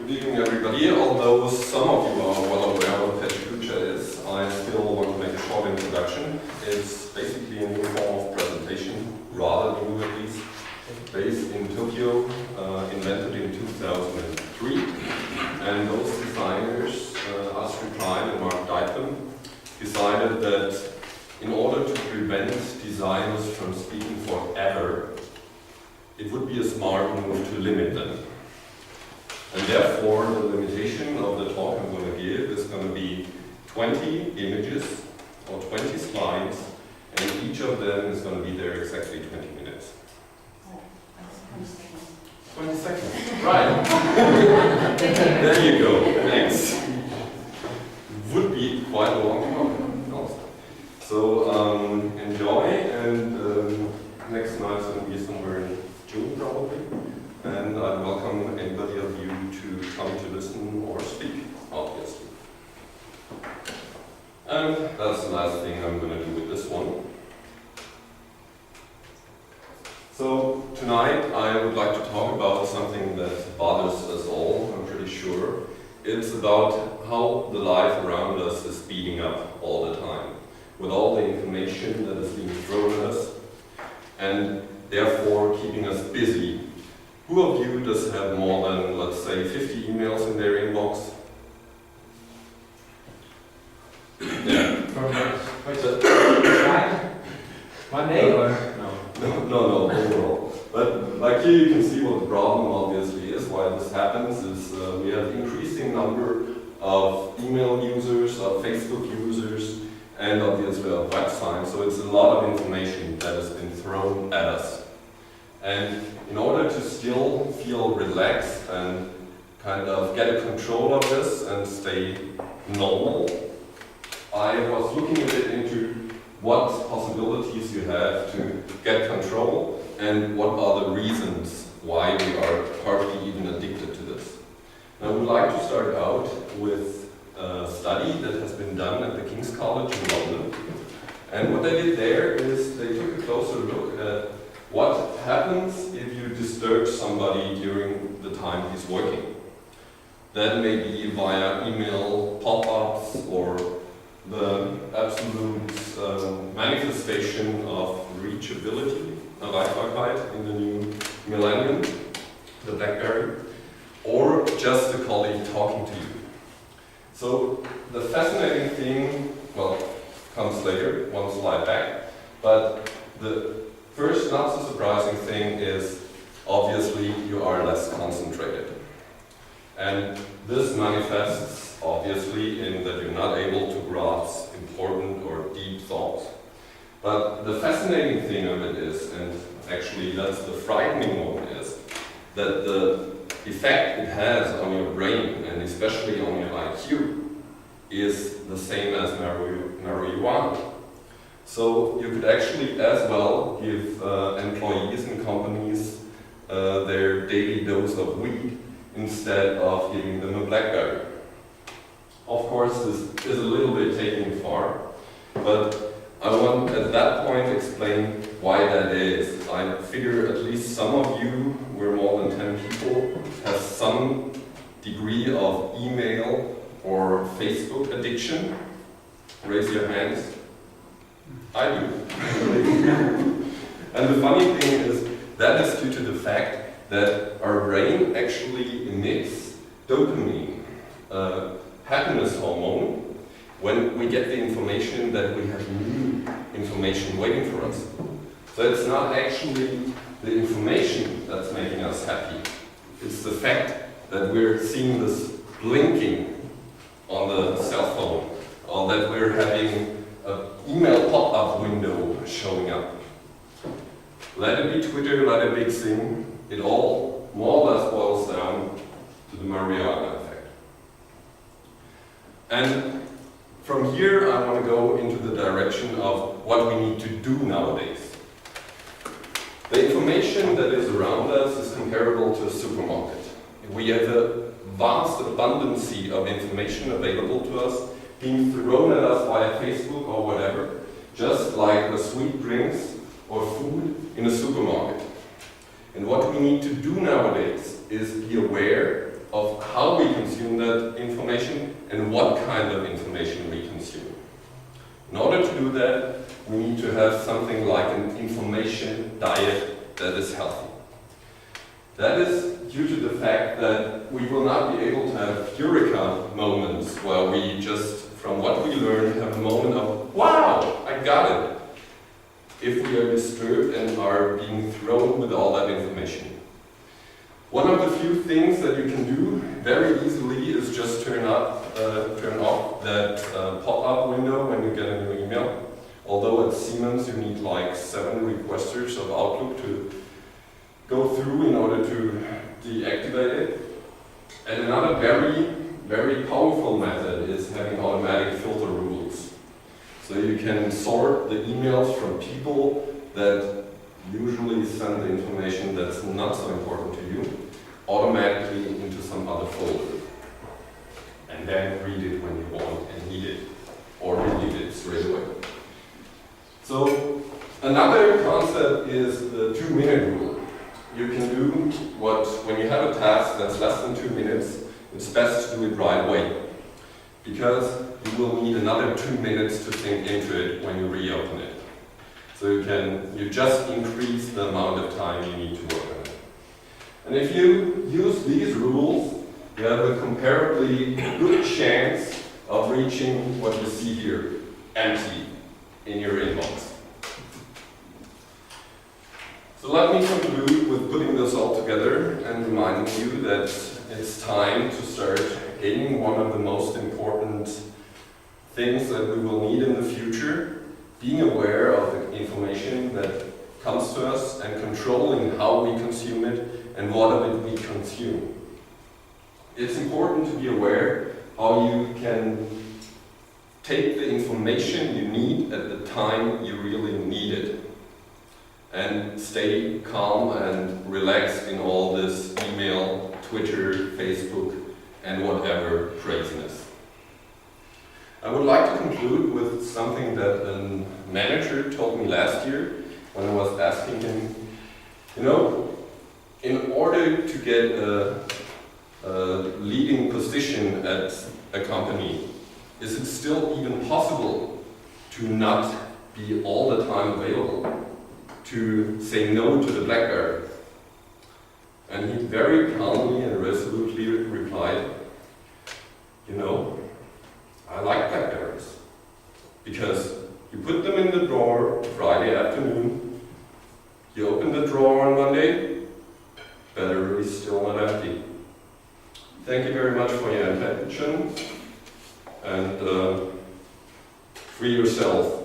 Good evening, everybody. Although some of you are well aware what PechaKucha is, I still want to make a short introduction. It's basically a new form of presentation, rather new at least, based in Tokyo, invented in 2003. And those designers, Astrid Klein and Mark Deichmann, decided that in order to prevent designers from speaking forever, it would be a smart move to limit them. And therefore, the limitation of the talk I'm going to give is going to be 20 images or 20 slides, and each of them is going to be there exactly 20 minutes. 20 seconds, right. There you go, thanks. Would be quite a long talk. So enjoy, and next night's going to be somewhere in June probably. And I welcome anybody of you to come to listen or speak, obviously. And that's the last thing I'm going to do with this one. So tonight I would like to talk about something that bothers us all, I'm pretty sure. It's about how the life around us is speeding up all the time, with all the information that is being thrown at us, and therefore keeping us busy. Who of you does have more than, let's say, 50 emails in their inbox? Yeah. One day or no? No, overall. But like here you can see what the problem obviously is, why this happens, is we have increasing number of email users, of Facebook users, and obviously of websites. So it's a lot of information that has been thrown at us. And in order to still feel relaxed and kind of get a control of this and stay normal, I was looking a bit into what possibilities you have to get control and what are the reasons why we are partly even addicted to this. And I would like to start out with a study that has been done at the King's College in London. And what they did there is they took a closer look at what happens if you disturb somebody during the time he's working. That may be via email pop-ups or the absolute manifestation of reachability, a Wi-Fi pipe in the new millennium, the BlackBerry, or just a colleague talking to you. So the fascinating thing, well, comes later, one slide back, but the first, not so surprising thing is, obviously, you are less concentrated. And this manifests, obviously, in that you're not able to grasp important or deep thoughts. But the fascinating thing of it is, and actually that's the frightening one, is that the effect it has on your brain, and especially on your IQ, is the same as marijuana. So you could actually as well give employees in companies their daily dose of weed instead of giving them a BlackBerry. Of course, this is a little bit taken far, but I want at that point explain why that is. I figure at least some of you, we're more than 10 people, have some degree of email or Facebook addiction. Raise your hands. I do. And the funny thing is, that is due to the fact that our brain actually emits dopamine, happiness hormone, when we get the information that we have new information waiting for us. So it's not actually the information that's making us happy. It's the fact that we're seeing this blinking on the cell phone, or that we're having an email pop-up window showing up. Let it be Twitter, let it be Xing, it all more or less boils down to the marijuana effect. And from here I want to go into the direction of what we need to do nowadays. The information that is around us is comparable to a supermarket. We have a vast abundance of information available to us, being thrown at us via Facebook or whatever, just like the sweet drinks or food in a supermarket. And what we need to do nowadays is be aware of how we consume that information and what kind of information we consume. In order to do that, we need to have something like an information diet that is healthy. That is due to the fact that we will not be able to have eureka moments where we just, from what we learn, have a moment of, wow, I got it, if we are disturbed and are being thrown with all that information. One of the few things that you can do very easily is just turn off that pop-up window when you get a new email. Although at Siemens you need like 7 requesters of Outlook to go through in order to deactivate it. And another very, very powerful method is having automatic filter rules. So you can sort the emails from people that usually send the information that's not so important to you automatically into some other folder. And then read it when you want and need it, or delete it straight away. So another concept is the 2-minute rule. You can do when you have a task that's less than 2 minutes, it's best to do it right away, because you will need another 2 minutes to think into it when you reopen it. So you just increase the amount of time you need to work on it. And if you use these rules, you have a comparably good chance of reaching what you see here, empty, in your inbox. So let me conclude with putting this all together and reminding you that it's time to start gaining one of the most important things that we will need in the future, being aware of the information that comes to us and controlling how we consume it and what of it we consume. It's important to be aware how you can take the information you need at the time you really need it, and stay calm and relaxed in all this email, Twitter, Facebook, and whatever craziness. I would like to conclude with something that a manager told me last year when I was asking him, in order to get a leading position at a company, is it still even possible to not be all the time available? To say no to the BlackBerry? And he very calmly and resolutely replied, I like BlackBerries. Because you put them in the drawer Friday afternoon, you open the drawer on Monday, battery is still not empty. Thank you very much for your attention, and free yourself.